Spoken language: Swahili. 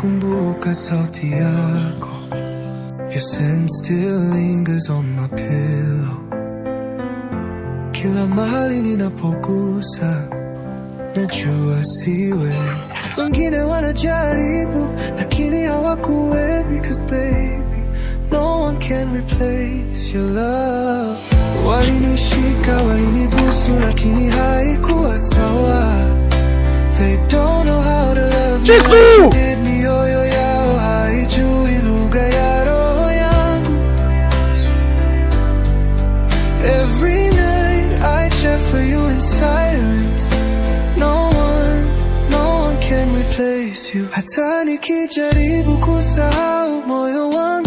nikikumbuka sauti yako. Your scent still lingers on my pillow. Kila mahali ninapogusa, najua siwe. Wengine wanajaribu, lakini hawakuwezi. Cause baby, no one can replace your love. Walinishika, walinibusu, lakini haikuwa sawa. They don't know how to love me like you did. Mioyo yao haijui lugha ya roho yangu. Every night I chat for you in silence. No one can replace you. Hata nikijaribu kusahau, moyo wangu